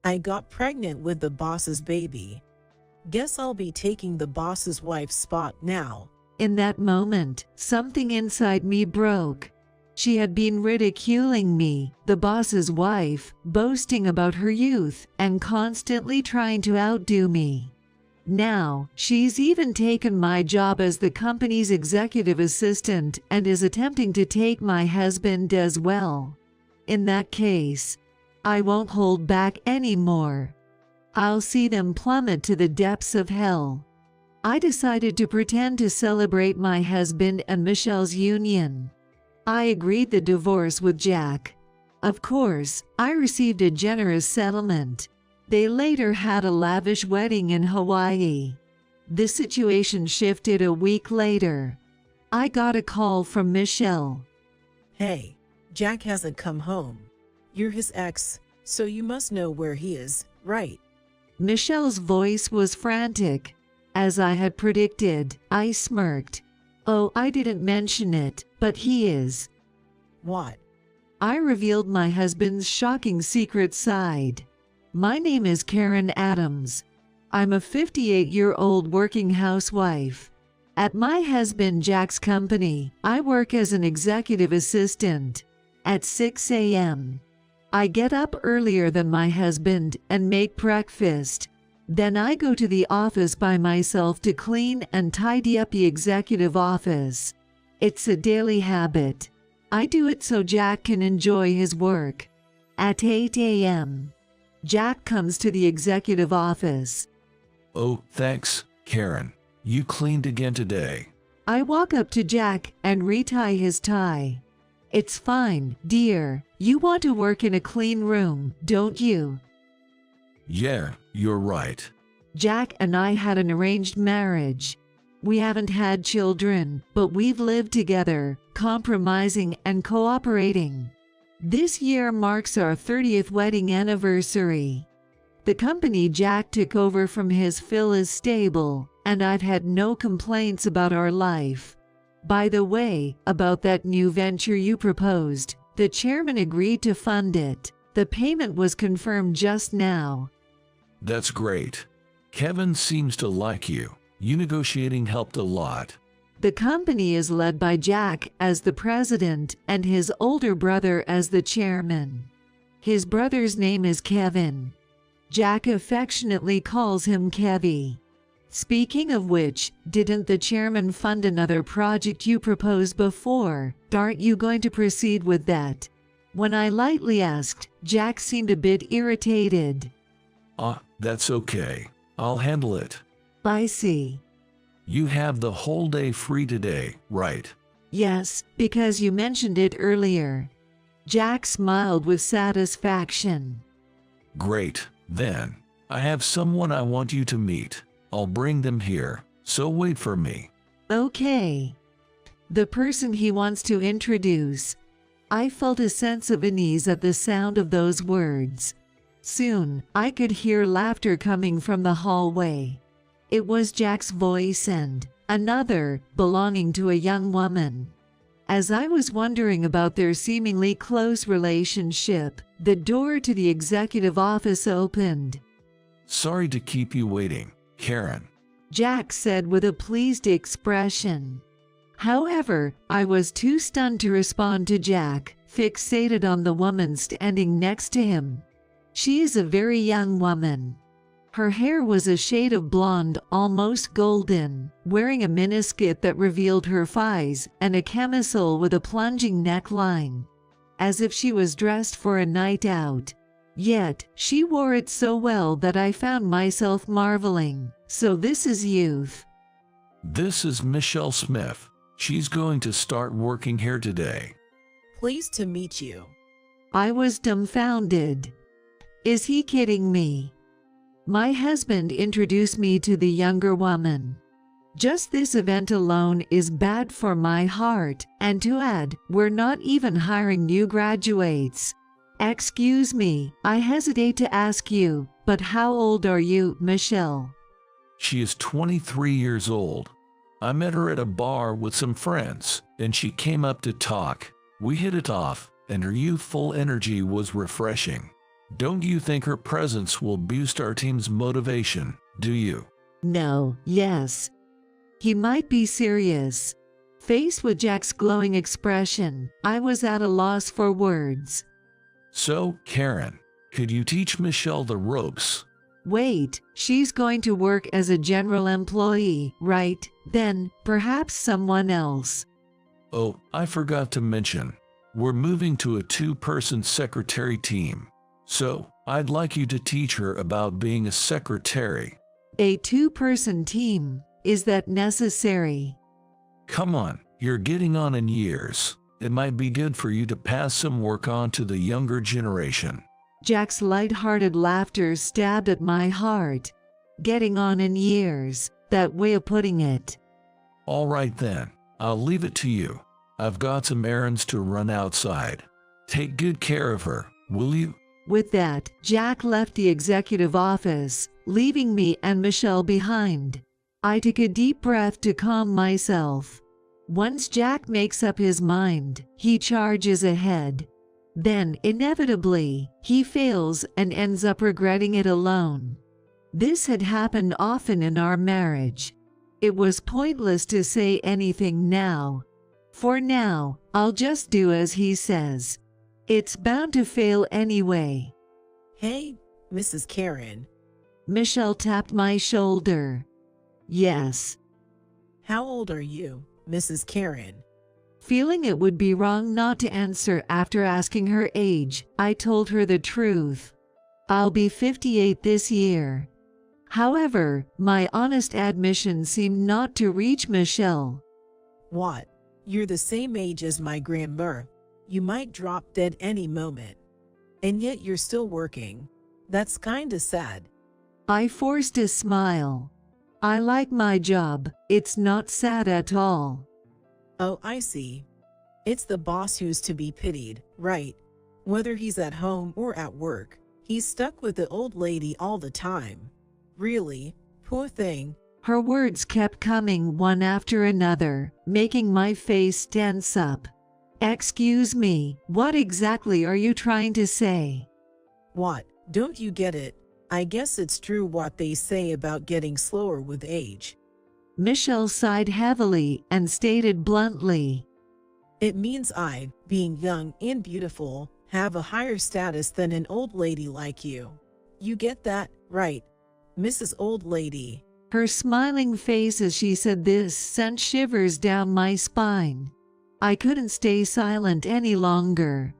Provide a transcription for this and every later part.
I got pregnant with the boss's baby. Guess I'll be taking the boss's wife's spot now. In that moment, something inside me broke. She had been ridiculing me, the boss's wife, boasting about her youth, and constantly trying to outdo me. Now, she's even taken my job as the company's executive assistant and is attempting to take my husband as well. In that case, I won't hold back anymore. I'll see them plummet to the depths of hell. I decided to pretend to celebrate my husband and Michelle's union. I agreed the divorce with Jack. Of course, I received a generous settlement. They later had a lavish wedding in Hawaii. The situation shifted a week later. I got a call from Michelle. Hey, Jack hasn't come home. You're his ex, so you must know where he is, right? Michelle's voice was frantic. As I had predicted, I smirked. Oh, I didn't mention it, but he is. What? I revealed my husband's shocking secret side. My name is Karen Adams. I'm a 58-year-old working housewife. At my husband Jack's company, I work as an executive assistant. At 6 a.m. I get up earlier than my husband and make breakfast. Then I go to the office by myself to clean and tidy up the executive office. It's a daily habit. I do it so Jack can enjoy his work. At 8 a.m., Jack comes to the executive office. Oh, thanks, Karen. You cleaned again today. I walk up to Jack and retie his tie. It's fine, dear. You want to work in a clean room, don't you? Yeah, you're right. Jack and I had an arranged marriage. We haven't had children, but we've lived together, compromising and cooperating. This year marks our 30th wedding anniversary. The company Jack took over from his Phil is stable, and I've had no complaints about our life. By the way, about that new venture you proposed, the chairman agreed to fund it. The payment was confirmed just now. That's great. Kevin seems to like you. You negotiating helped a lot. The company is led by Jack as the president and his older brother as the chairman. His brother's name is Kevin. Jack affectionately calls him Kevy. Speaking of which, didn't the chairman fund another project you proposed before? Aren't you going to proceed with that? When I lightly asked, Jack seemed a bit irritated. That's okay. I'll handle it. I see. You have the whole day free today, right? Yes, because you mentioned it earlier. Jack smiled with satisfaction. Great, then. I have someone I want you to meet. I'll bring them here, so wait for me. Okay. The person he wants to introduce. I felt a sense of unease at the sound of those words. Soon, I could hear laughter coming from the hallway. It was Jack's voice and another, belonging to a young woman. As I was wondering about their seemingly close relationship, the door to the executive office opened. Sorry to keep you waiting, Karen. Jack said with a pleased expression. However, I was too stunned to respond to Jack, fixated on the woman standing next to him. She is a very young woman. Her hair was a shade of blonde, almost golden, wearing a miniskirt that revealed her thighs and a camisole with a plunging neckline, as if she was dressed for a night out. Yet, she wore it so well that I found myself marveling. So this is youth. This is Michelle Smith. She's going to start working here today. Pleased to meet you. I was dumbfounded. Is he kidding me? My husband introduced me to the younger woman. Just this event alone is bad for my heart, and to add, we're not even hiring new graduates. Excuse me, I hesitate to ask you, but how old are you, Michelle? She is 23 years old. I met her at a bar with some friends, and she came up to talk. We hit it off, and her youthful energy was refreshing. Don't you think her presence will boost our team's motivation, do you? No, yes. He might be serious. Faced with Jack's glowing expression, I was at a loss for words. So, Karen, could you teach Michelle the ropes? Wait, she's going to work as a general employee, right? Then, perhaps someone else. Oh, I forgot to mention, we're moving to a 2-person secretary team. So, I'd like you to teach her about being a secretary. A 2-person team? Is that necessary? Come on, you're getting on in years. It might be good for you to pass some work on to the younger generation. Jack's light-hearted laughter stabbed at my heart. Getting on in years, that way of putting it. All right then, I'll leave it to you. I've got some errands to run outside. Take good care of her, will you? With that, Jack left the executive office, leaving me and Michelle behind. I took a deep breath to calm myself. Once Jack makes up his mind, he charges ahead. Then, inevitably, he fails and ends up regretting it alone. This had happened often in our marriage. It was pointless to say anything now. For now, I'll just do as he says. It's bound to fail anyway. Hey, Mrs. Karen. Michelle tapped my shoulder. Yes. How old are you, Mrs. Karen? Feeling it would be wrong not to answer after asking her age, I told her the truth. I'll be 58 this year. However, my honest admission seemed not to reach Michelle. What? You're the same age as my grandma. You might drop dead any moment. And yet you're still working. That's kinda sad. I forced a smile. I like my job. It's not sad at all. Oh, I see. It's the boss who's to be pitied, right? Whether he's at home or at work, he's stuck with the old lady all the time. Really, poor thing. Her words kept coming one after another, making my face tense up. Excuse me, what exactly are you trying to say? What? Don't you get it? I guess it's true what they say about getting slower with age. Michelle sighed heavily and stated bluntly. It means I, being young and beautiful, have a higher status than an old lady like you. You get that, right, Mrs. Old Lady? Her smiling face as she said this sent shivers down my spine. I couldn't stay silent any longer.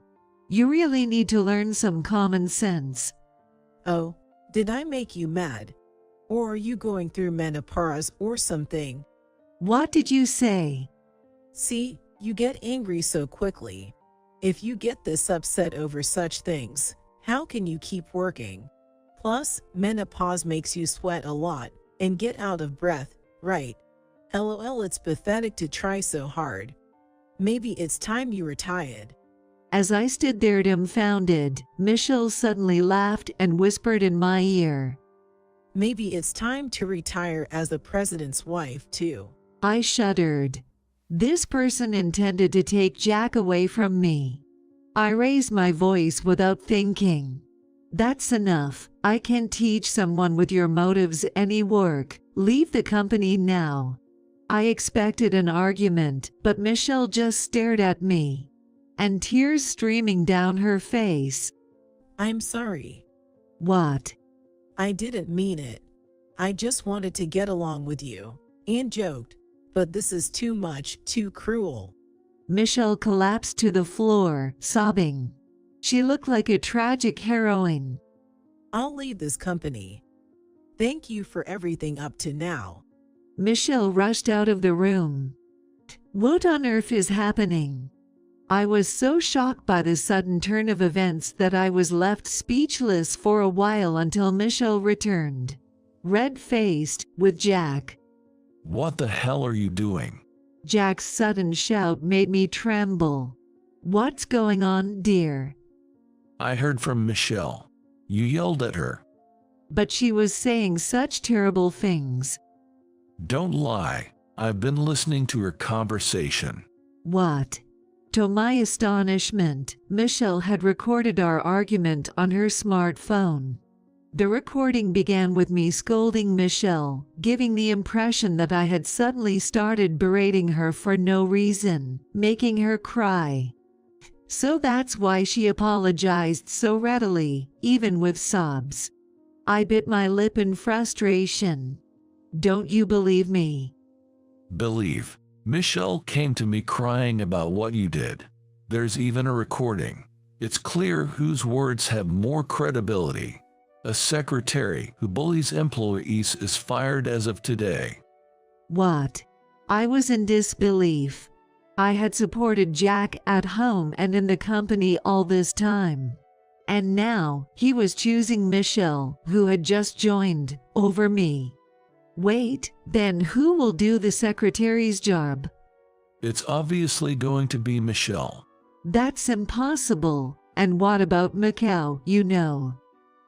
You really need to learn some common sense. Oh, did I make you mad? Or are you going through menopause or something? What did you say? See, you get angry so quickly. If you get this upset over such things, how can you keep working? Plus, menopause makes you sweat a lot and get out of breath, right? LOL, it's pathetic to try so hard. Maybe it's time you retired. As I stood there dumbfounded, Michelle suddenly laughed and whispered in my ear. Maybe it's time to retire as the president's wife, too. I shuddered. This person intended to take Jack away from me. I raised my voice without thinking. That's enough. I can teach someone with your motives any work. Leave the company now. I expected an argument, but Michelle just stared at me, and tears streaming down her face. I'm sorry. What? I didn't mean it. I just wanted to get along with you, and joked, but this is too much, too cruel. Michelle collapsed to the floor, sobbing. She looked like a tragic heroine. I'll leave this company. Thank you for everything up to now. Michelle rushed out of the room. What on earth is happening? I was so shocked by the sudden turn of events that I was left speechless for a while until Michelle returned, red-faced, with Jack. What the hell are you doing? Jack's sudden shout made me tremble. What's going on, dear? I heard from Michelle. You yelled at her. But she was saying such terrible things. Don't lie. I've been listening to her conversation. What? To my astonishment, Michelle had recorded our argument on her smartphone. The recording began with me scolding Michelle, giving the impression that I had suddenly started berating her for no reason, making her cry. So that's why she apologized so readily, even with sobs. I bit my lip in frustration. Don't you believe me? Believe. Michelle came to me crying about what you did. There's even a recording. It's clear whose words have more credibility. A secretary who bullies employees is fired as of today. What? I was in disbelief. I had supported Jack at home and in the company all this time. And now, he was choosing Michelle, who had just joined, over me. Wait, then who will do the secretary's job? It's obviously going to be Michelle. That's impossible. And what about Macau, you know?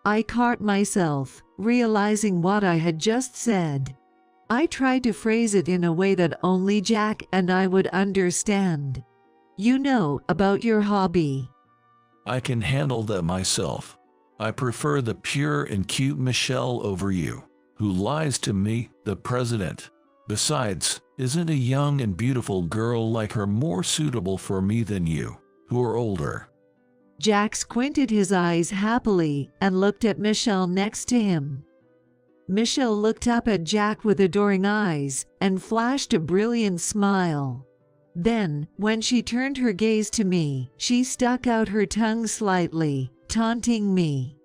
I caught myself, realizing what I had just said. I tried to phrase it in a way that only Jack and I would understand. You know, about your hobby. I can handle that myself. I prefer the pure and cute Michelle over you, who lies to me, the president. Besides, isn't a young and beautiful girl like her more suitable for me than you, who are older? Jack squinted his eyes happily and looked at Michelle next to him. Michelle looked up at Jack with adoring eyes and flashed a brilliant smile. Then, when she turned her gaze to me, she stuck out her tongue slightly, taunting me.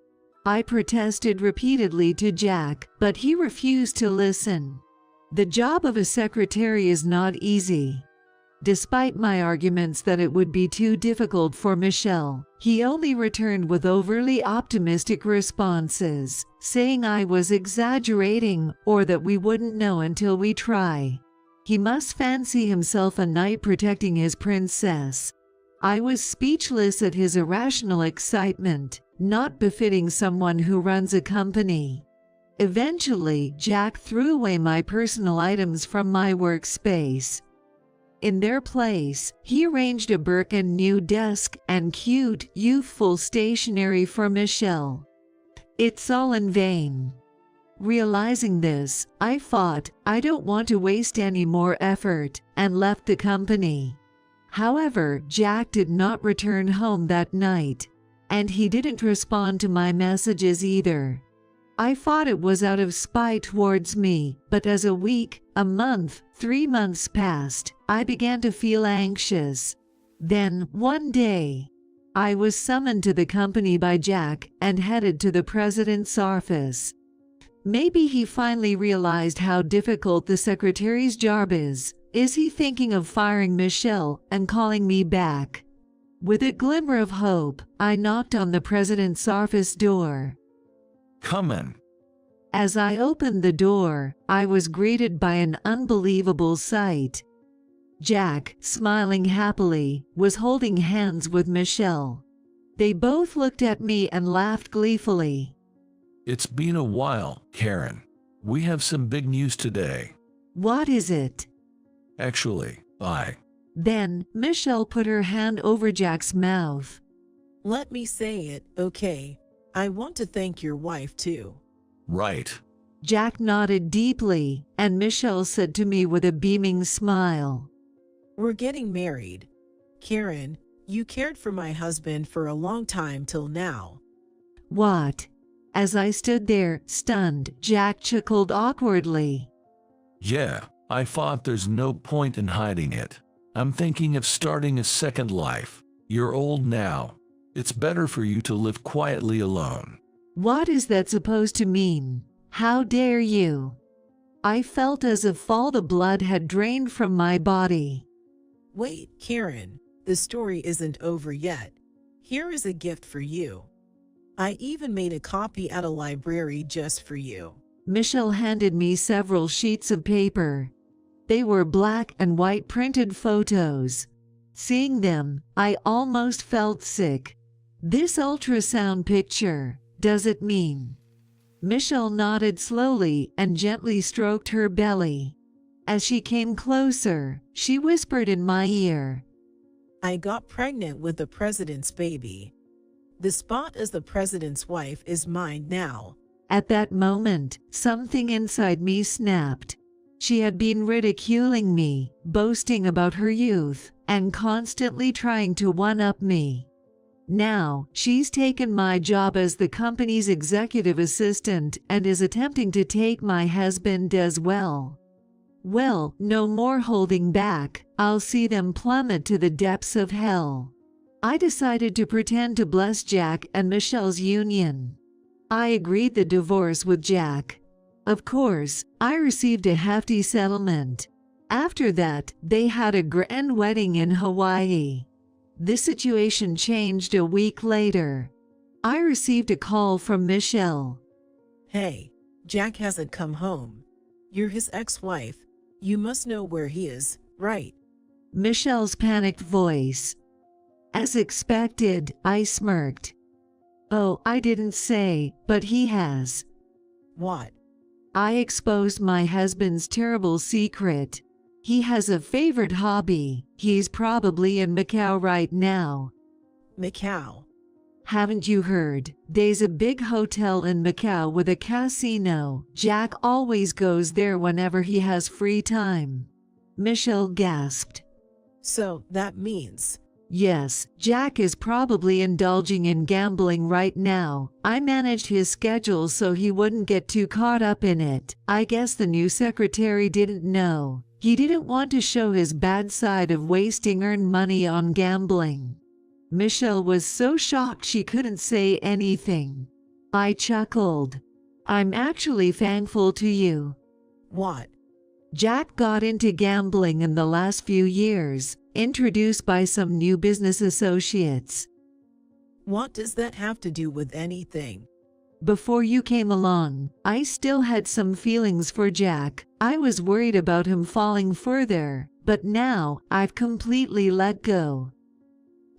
I protested repeatedly to Jack, but he refused to listen. The job of a secretary is not easy. Despite my arguments that it would be too difficult for Michelle, he only returned with overly optimistic responses, saying I was exaggerating or that we wouldn't know until we try. He must fancy himself a knight protecting his princess. I was speechless at his irrational excitement, not befitting someone who runs a company. Eventually, Jack threw away my personal items from my workspace. In their place, he arranged a brand new desk and cute, youthful stationery for Michelle. It's all in vain. Realizing this, I thought, I don't want to waste any more effort, and left the company. However, Jack did not return home that night, and he didn't respond to my messages either. I thought it was out of spite towards me, but as a week, a month, 3 months passed, I began to feel anxious. Then, one day, I was summoned to the company by Jack and headed to the president's office. Maybe he finally realized how difficult the secretary's job is. Is he thinking of firing Michelle and calling me back? With a glimmer of hope, I knocked on the president's office door. Come in. As I opened the door, I was greeted by an unbelievable sight. Jack, smiling happily, was holding hands with Michelle. They both looked at me and laughed gleefully. It's been a while, Karen. We have some big news today. What is it? Actually, Then, Michelle put her hand over Jack's mouth. Let me say it, okay? I want to thank your wife too. Right. Jack nodded deeply, and Michelle said to me with a beaming smile. We're getting married. Karen, you cared for my husband for a long time till now. What? As I stood there, stunned, Jack chuckled awkwardly. Yeah, I thought there's no point in hiding it. I'm thinking of starting a second life. You're old now. It's better for you to live quietly alone. What is that supposed to mean? How dare you? I felt as if all the blood had drained from my body. Wait, Karen, the story isn't over yet. Here is a gift for you. I even made a copy at a library just for you. Michelle handed me several sheets of paper. They were black and white printed photos. Seeing them, I almost felt sick. This ultrasound picture, does it mean? Michelle nodded slowly and gently stroked her belly. As she came closer, she whispered in my ear. I got pregnant with the president's baby. The spot as the president's wife is mine now. At that moment, something inside me snapped. She had been ridiculing me, boasting about her youth, and constantly trying to one-up me. Now, she's taken my job as the company's executive assistant and is attempting to take my husband as well. Well, no more holding back. I'll see them plummet to the depths of hell. I decided to pretend to bless Jack and Michelle's union. I agreed the divorce with Jack. Of course, I received a hefty settlement. After that, they had a grand wedding in Hawaii. The situation changed a week later. I received a call from Michelle. Hey, Jack hasn't come home. You're his ex-wife. You must know where he is, right? Michelle's panicked voice. As expected, I smirked. Oh, I didn't say, but he has. What? I exposed my husband's terrible secret. He has a favorite hobby. He's probably in Macau right now. Macau? Haven't you heard? There's a big hotel in Macau with a casino. Jack always goes there whenever he has free time. Michelle gasped. So that means… Yes, Jack is probably indulging in gambling right now. I managed his schedule so he wouldn't get too caught up in it. I guess the new secretary didn't know. He didn't want to show his bad side of wasting earned money on gambling. Michelle was so shocked she couldn't say anything. I chuckled. I'm actually thankful to you. What? Jack got into gambling in the last few years, introduced by some new business associates. What does that have to do with anything? Before you came along, I still had some feelings for Jack. I was worried about him falling further, but now I've completely let go.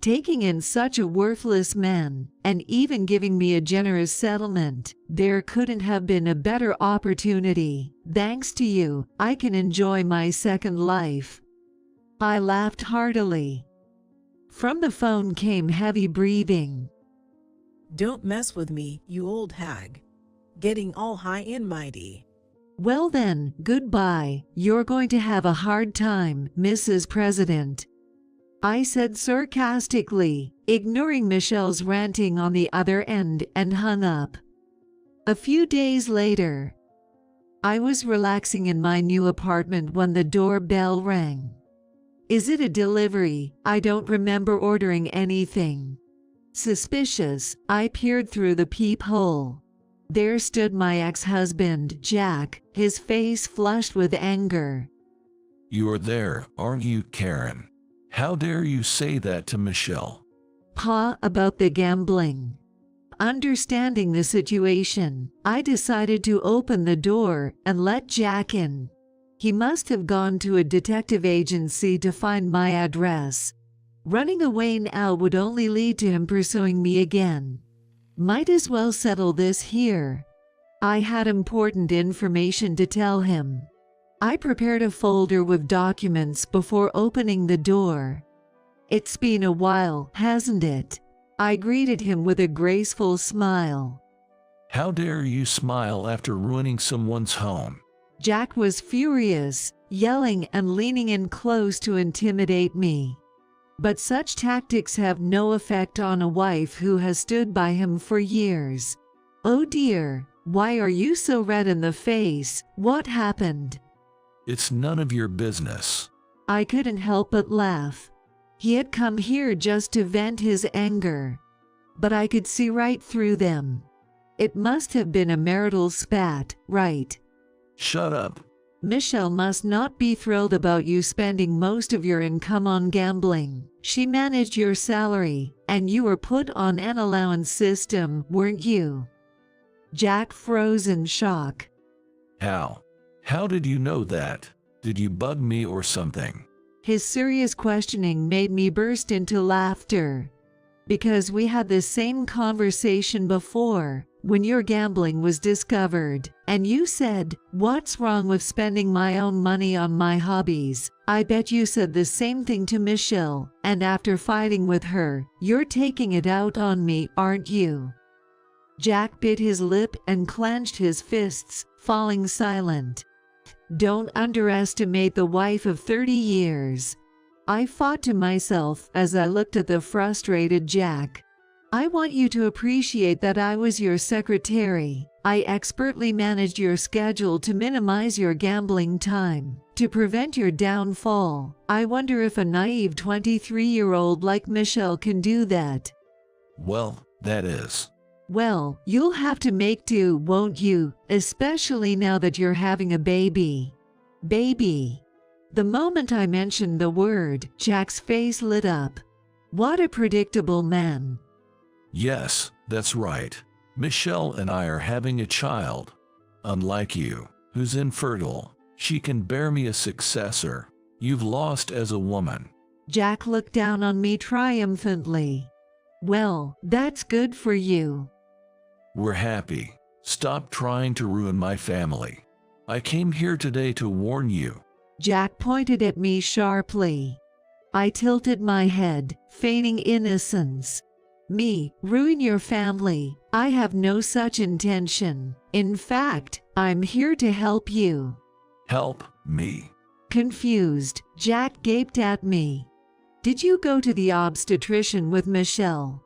Taking in such a worthless man, and even giving me a generous settlement, there couldn't have been a better opportunity. Thanks to you, I can enjoy my second life. I laughed heartily. From the phone came heavy breathing. Don't mess with me, you old hag. Getting all high and mighty. Well then, goodbye. You're going to have a hard time, Mrs. President. I said sarcastically, ignoring Michelle's ranting on the other end, and hung up. A few days later, I was relaxing in my new apartment when the doorbell rang. Is it a delivery? I don't remember ordering anything. Suspicious, I peered through the peephole. There stood my ex-husband, Jack, his face flushed with anger. You're there, aren't you, Karen? How dare you say that to Michelle? Pa, about the gambling. Understanding the situation, I decided to open the door and let Jack in. He must have gone to a detective agency to find my address. Running away now would only lead to him pursuing me again. Might as well settle this here. I had important information to tell him. I prepared a folder with documents before opening the door. It's been a while, hasn't it? I greeted him with a graceful smile. How dare you smile after ruining someone's home? Jack was furious, yelling and leaning in close to intimidate me. But such tactics have no effect on a wife who has stood by him for years. Oh dear, why are you so red in the face? What happened? It's none of your business. I couldn't help but laugh. He had come here just to vent his anger. But I could see right through them. It must have been a marital spat, right? Shut up. Michelle must not be thrilled about you spending most of your income on gambling. She managed your salary, and you were put on an allowance system, weren't you? Jack froze in shock. How? How did you know that? Did you bug me or something? His serious questioning made me burst into laughter. Because we had the same conversation before, when your gambling was discovered, and you said, "What's wrong with spending my own money on my hobbies?" I bet you said the same thing to Michelle, and after fighting with her, you're taking it out on me, aren't you? Jack bit his lip and clenched his fists, falling silent. Don't underestimate the wife of 30 years. I thought to myself as I looked at the frustrated Jack. I want you to appreciate that I was your secretary. I expertly managed your schedule to minimize your gambling time, to prevent your downfall. I wonder if a naive 23-year-old like Michelle can do that. Well, that is. Well, you'll have to make do, won't you? Especially now that you're having a baby. Baby. The moment I mentioned the word, Jack's face lit up. What a predictable man. Yes, that's right. Michelle and I are having a child. Unlike you, who's infertile, she can bear me a successor. You've lost as a woman. Jack looked down on me triumphantly. Well, that's good for you. We're happy. Stop trying to ruin my family. I came here today to warn you. Jack pointed at me sharply. I tilted my head, feigning innocence. Me, ruin your family? I have no such intention. In fact, I'm here to help you. Help me. Confused, Jack gaped at me. Did you go to the obstetrician with Michelle?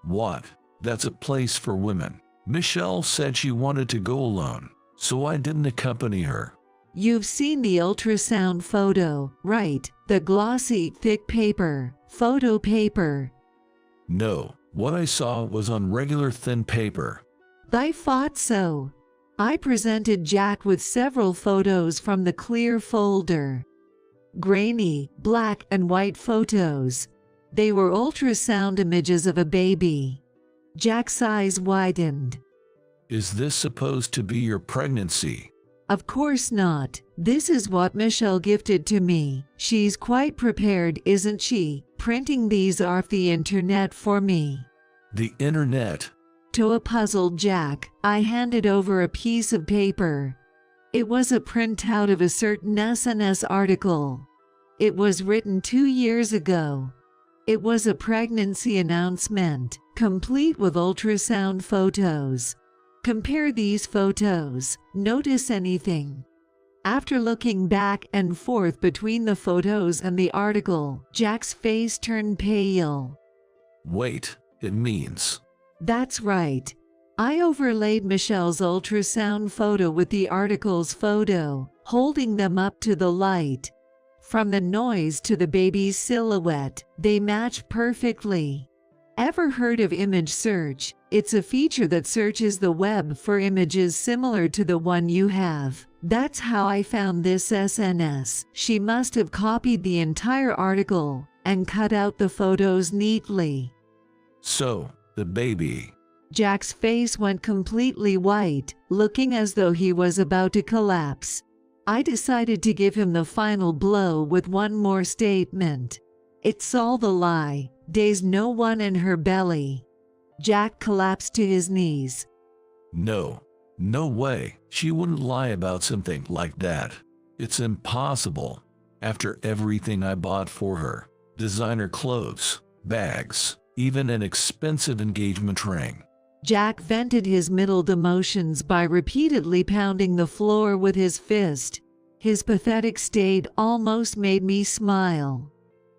What? That's a place for women. Michelle said she wanted to go alone, so I didn't accompany her. You've seen the ultrasound photo, right? The glossy, thick paper, photo paper. No, what I saw was on regular thin paper. I thought so. I presented Jack with several photos from the clear folder. Grainy, black and white photos. They were ultrasound images of a baby. Jack's eyes widened. Is this supposed to be your pregnancy? Of course not. This is what Michelle gifted to me. She's quite prepared, isn't she, printing these off the internet for me. The internet? To a puzzled Jack, I handed over a piece of paper. It was a printout of a certain SNS article. It was written 2 years ago. It was a pregnancy announcement, complete with ultrasound photos. Compare these photos. Notice anything? After looking back and forth between the photos and the article, Jack's face turned pale. Wait, it means... That's right. I overlaid Michelle's ultrasound photo with the article's photo, holding them up to the light. From the noise to the baby's silhouette, they matched perfectly. Ever heard of image search? It's a feature that searches the web for images similar to the one you have. That's how I found this SNS. She must have copied the entire article and cut out the photos neatly. So, the baby... Jack's face went completely white, looking as though he was about to collapse. I decided to give him the final blow with one more statement. It's all the lie. There's no one in her belly. Jack collapsed to his knees. No way. She wouldn't lie about something like that. It's impossible. After everything I bought for her, designer clothes, bags, even an expensive engagement ring. Jack vented his middled emotions by repeatedly pounding the floor with his fist. His pathetic state almost made me smile.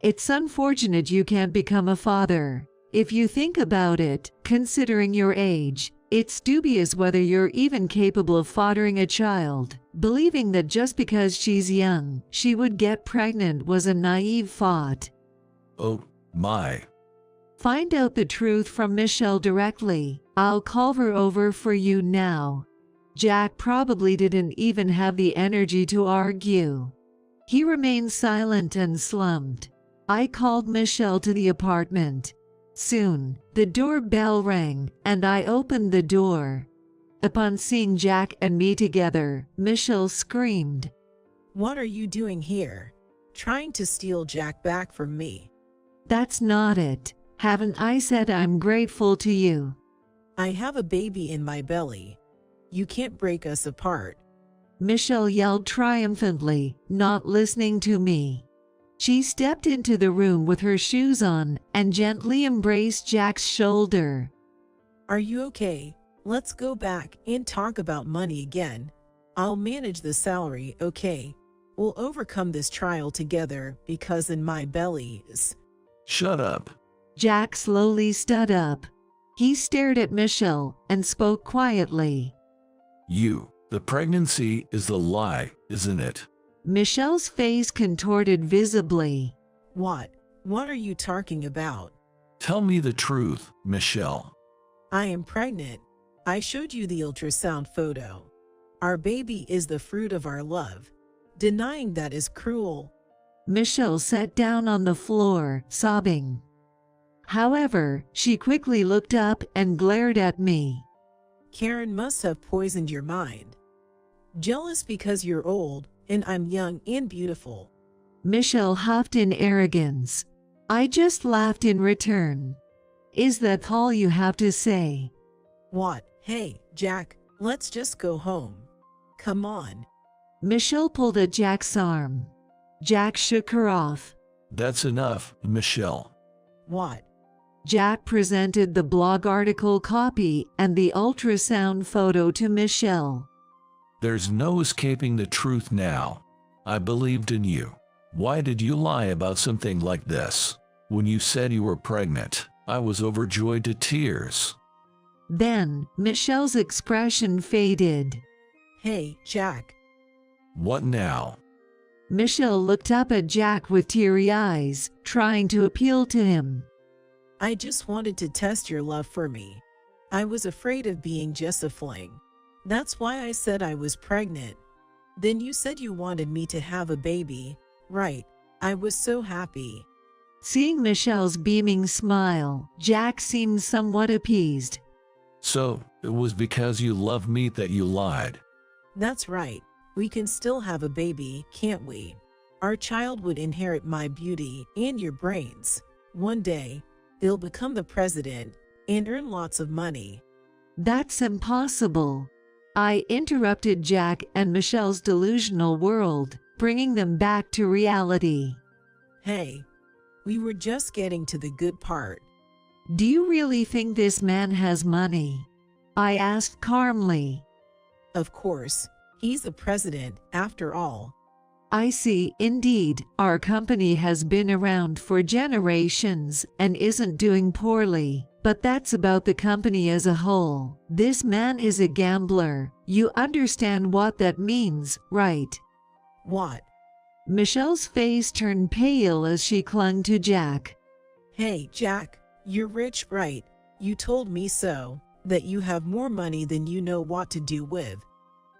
It's unfortunate you can't become a father. If you think about it, considering your age, it's dubious whether you're even capable of fathering a child. Believing that just because she's young, she would get pregnant was a naive thought. Oh, my. Find out the truth from Michelle directly. I'll call her over for you now. Jack probably didn't even have the energy to argue. He remained silent and slumped. I called Michelle to the apartment. Soon, the doorbell rang, and I opened the door. Upon seeing Jack and me together, Michelle screamed. What are you doing here? Trying to steal Jack back from me? That's not it. Haven't I said I'm grateful to you? I have a baby in my belly. You can't break us apart. Michelle yelled triumphantly, not listening to me. She stepped into the room with her shoes on and gently embraced Jack's shoulder. Are you okay? Let's go back and talk about money again. I'll manage the salary, okay? We'll overcome this trial together because in my belly is... Shut up. Jack slowly stood up. He stared at Michelle and spoke quietly. The pregnancy is the lie, isn't it? Michelle's face contorted visibly. What? What are you talking about? Tell me the truth, Michelle. I am pregnant. I showed you the ultrasound photo. Our baby is the fruit of our love. Denying that is cruel. Michelle sat down on the floor, sobbing. However, she quickly looked up and glared at me. Karen must have poisoned your mind. Jealous because you're old and I'm young and beautiful. Michelle huffed in arrogance. I just laughed in return. Is that all you have to say? What? Hey, Jack, let's just go home. Come on. Michelle pulled at Jack's arm. Jack shook her off. That's enough, Michelle. What? Jack presented the blog article copy and the ultrasound photo to Michelle. There's no escaping the truth now. I believed in you. Why did you lie about something like this? When you said you were pregnant, I was overjoyed to tears. Then, Michelle's expression faded. Hey, Jack. What now? Michelle looked up at Jack with teary eyes, trying to appeal to him. I just wanted to test your love for me. I was afraid of being just a fling. That's why I said I was pregnant. Then you said you wanted me to have a baby, right? I was so happy. Seeing Michelle's beaming smile, Jack seemed somewhat appeased. So, it was because you loved me that you lied. That's right. We can still have a baby, can't we? Our child would inherit my beauty and your brains. One day, they'll become the president and earn lots of money. That's impossible. I interrupted Jack and Michelle's delusional world, bringing them back to reality. Hey, we were just getting to the good part. Do you really think this man has money? I asked calmly. Of course, he's the president after all. I see, indeed, our company has been around for generations and isn't doing poorly. But that's about the company as a whole. This man is a gambler. You understand what that means, right? What? Michelle's face turned pale as she clung to Jack. Hey, Jack, you're rich, right? You told me so, that you have more money than you know what to do with,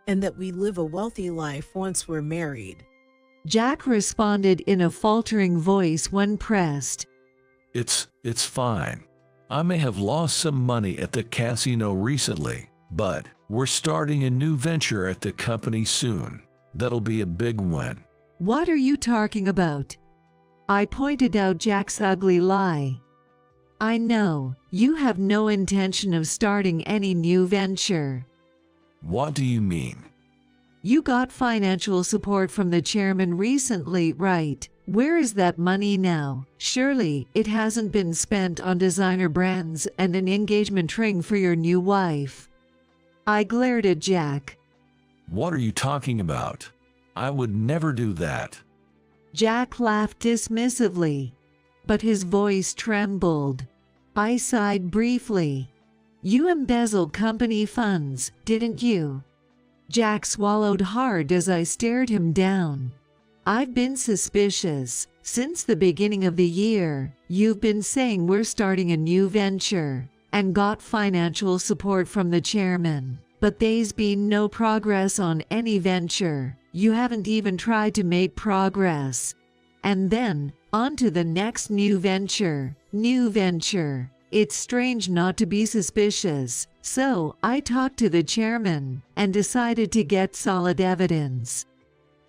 and that we live a wealthy life once we're married. Jack responded in a faltering voice when pressed. It's fine. I may have lost some money at the casino recently, but we're starting a new venture at the company soon. That'll be a big win. What are you talking about? I pointed out Jack's ugly lie. I know, you have no intention of starting any new venture. What do you mean? You got financial support from the chairman recently, right? Where is that money now? Surely it hasn't been spent on designer brands and an engagement ring for your new wife. I glared at Jack. What are you talking about? I would never do that. Jack laughed dismissively, but his voice trembled. I sighed briefly. You embezzled company funds, didn't you? Jack swallowed hard as I stared him down. I've been suspicious. Since the beginning of the year, you've been saying we're starting a new venture and got financial support from the chairman. But there's been no progress on any venture. You haven't even tried to make progress. And then, on to the next new venture. It's strange not to be suspicious. So, I talked to the chairman and decided to get solid evidence.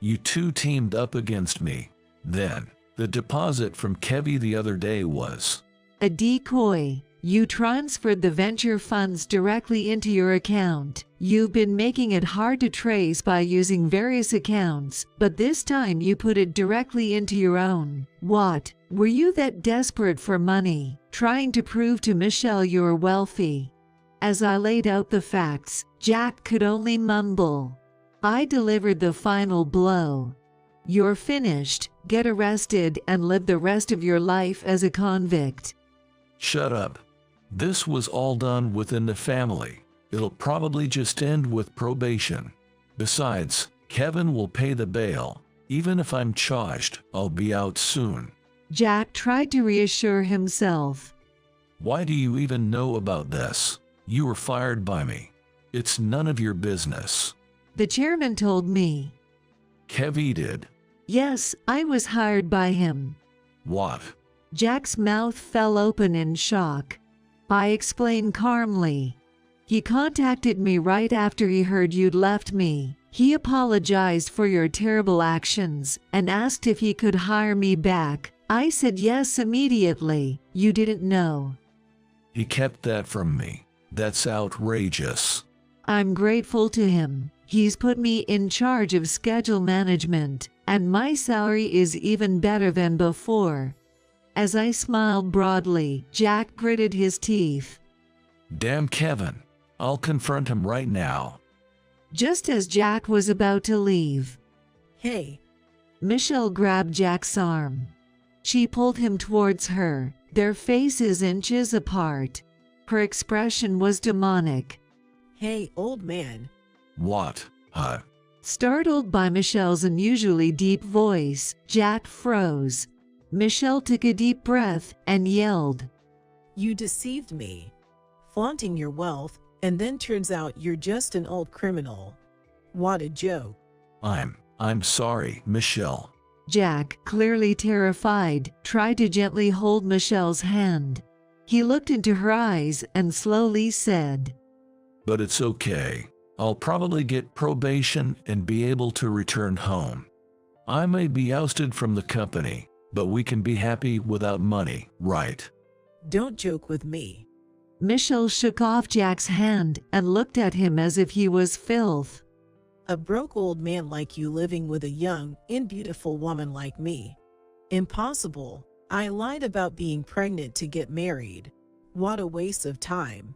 You two teamed up against me. Then, the deposit from Kevy the other day was A decoy. You transferred the venture funds directly into your account. You've been making it hard to trace by using various accounts, but this time you put it directly into your own. What? Were you that desperate for money, trying to prove to Michelle you were wealthy? As I laid out the facts, Jack could only mumble. I delivered the final blow. You're finished. Get arrested and live the rest of your life as a convict. Shut up. This was all done within the family. It'll probably just end with probation. Besides, Kevin will pay the bail. Even if I'm charged, I'll be out soon. Jack tried to reassure himself. Why do you even know about this? You were fired by me. It's none of your business. The chairman told me. Kevy did. Yes, I was hired by him. What? Jack's mouth fell open in shock. I explained calmly. He contacted me right after he heard you'd left me. He apologized for your terrible actions and asked if he could hire me back. I said yes immediately. You didn't know. He kept that from me. That's outrageous. I'm grateful to him. He's put me in charge of schedule management, and my salary is even better than before. As I smiled broadly, Jack gritted his teeth. Damn Kevin. I'll confront him right now. Just as Jack was about to leave, Hey, Michelle grabbed Jack's arm. She pulled him towards her, their faces inches apart. Her expression was demonic. hey, old man. What? Startled by Michelle's unusually deep voice, Jack froze. Michelle took a deep breath and yelled, You deceived me, flaunting your wealth, and then turns out you're just an old criminal. What a joke. I'm sorry, Michelle. Jack, clearly terrified, tried to gently hold Michelle's hand. He looked into her eyes and slowly said, But it's okay. I'll probably get probation and be able to return home. I may be ousted from the company, but we can be happy without money, right? Don't joke with me. Michelle shook off Jack's hand and looked at him as if he was filth. A broke old man like you living with a young and beautiful woman like me. Impossible. I lied about being pregnant to get married. What a waste of time.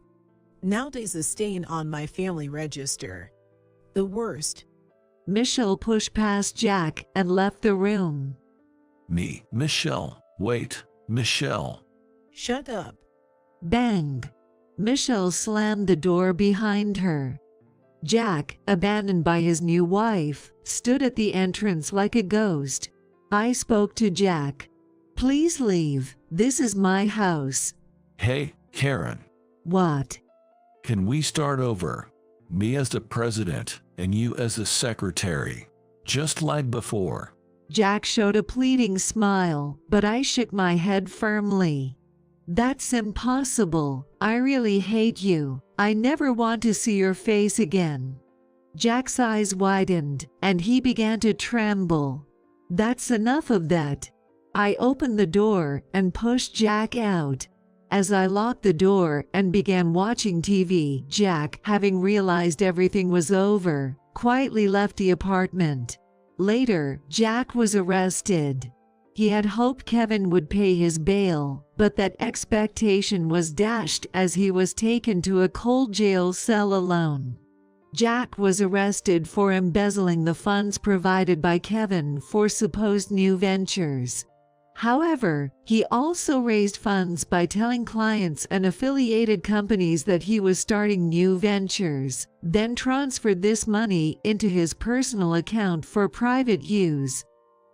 Nowadays a stain on my family register. The worst. Michelle pushed past Jack and left the room. Michelle. Wait, Michelle. Shut up. Bang! Michelle slammed the door behind her. Jack, abandoned by his new wife, stood at the entrance like a ghost. I spoke to Jack. Please leave. This is my house. Hey, Karen. What? Can we start over? Me as the president and you as the secretary. Just like before. Jack showed a pleading smile, but I shook my head firmly. That's impossible. I really hate you. I never want to see your face again. Jack's eyes widened, and he began to tremble. That's enough of that. I opened the door and pushed Jack out. As I locked the door and began watching TV, Jack, having realized everything was over, quietly left the apartment. Later, Jack was arrested. He had hoped Kevin would pay his bail, but that expectation was dashed as he was taken to a cold jail cell alone. Jack was arrested for embezzling the funds provided by Kevin for supposed new ventures. However, he also raised funds by telling clients and affiliated companies that he was starting new ventures, then transferred this money into his personal account for private use.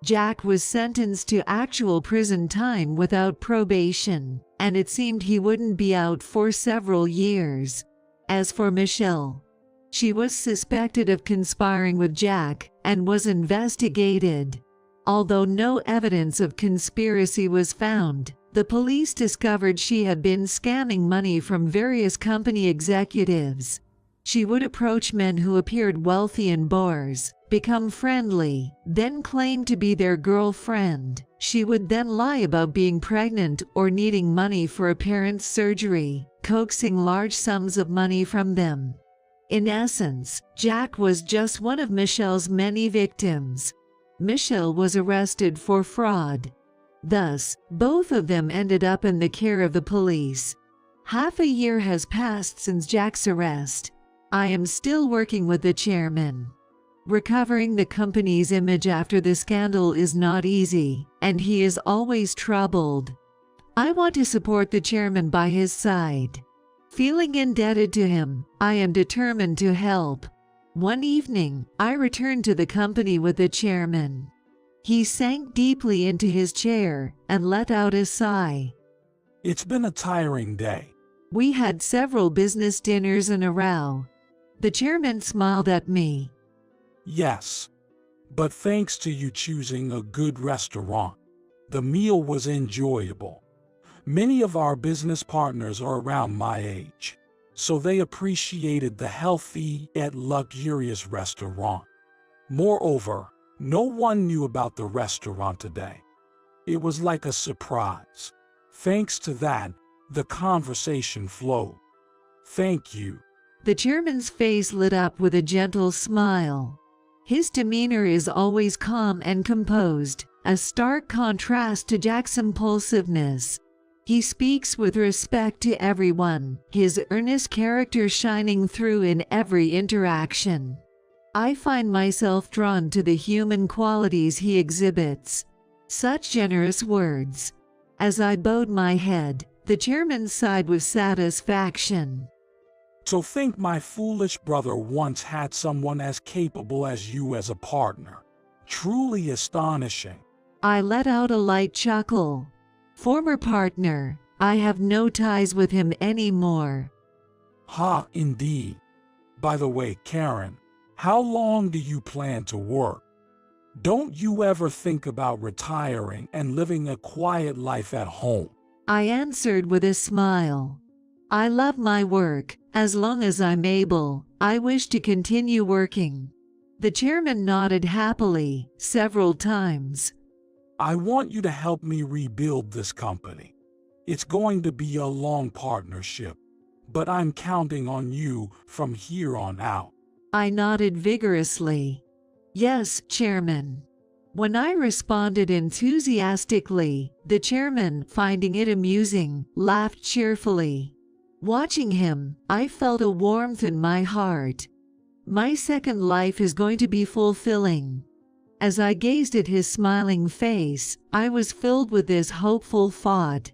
Jack was sentenced to actual prison time without probation, and it seemed he wouldn't be out for several years. As for Michelle, she was suspected of conspiring with Jack and was investigated. Although no evidence of conspiracy was found, the police discovered she had been scamming money from various company executives. She would approach men who appeared wealthy in bars, become friendly, then claim to be their girlfriend. She would then lie about being pregnant or needing money for a parent's surgery, coaxing large sums of money from them. In essence, Jack was just one of Michelle's many victims. Michelle was arrested for fraud. Thus, both of them ended up in the care of the police. Half a year has passed since Jack's arrest. I am still working with the chairman. Recovering the company's image after the scandal is not easy, and he is always troubled. I want to support the chairman by his side. Feeling indebted to him, I am determined to help. One evening, I returned to the company with the chairman. He sank deeply into his chair and let out a sigh. It's been a tiring day. We had several business dinners and a row. The chairman smiled at me. Yes, but thanks to you choosing a good restaurant, the meal was enjoyable. Many of our business partners are around my age, so they appreciated the healthy yet luxurious restaurant. Moreover, no one knew about the restaurant today. It was like a surprise. Thanks to that, the conversation flowed. Thank you. The chairman's face lit up with a gentle smile. His demeanor is always calm and composed, a stark contrast to Jack's impulsiveness. He speaks with respect to everyone, his earnest character shining through in every interaction. I find myself drawn to the human qualities he exhibits. Such generous words. As I bowed my head, the chairman sighed with satisfaction. To think my foolish brother once had someone as capable as you as a partner. Truly astonishing. I let out a light chuckle. Former partner, I have no ties with him anymore. Ha, indeed. By the way, Karen, how long do you plan to work? Don't you ever think about retiring and living a quiet life at home? I answered with a smile. I love my work. As long as I'm able, I wish to continue working. The chairman nodded happily, several times. I want you to help me rebuild this company. It's going to be a long partnership, but I'm counting on you from here on out. I nodded vigorously. Yes, Chairman. When I responded enthusiastically, the chairman, finding it amusing, laughed cheerfully. Watching him, I felt a warmth in my heart. My second life is going to be fulfilling. As I gazed at his smiling face, I was filled with this hopeful thought.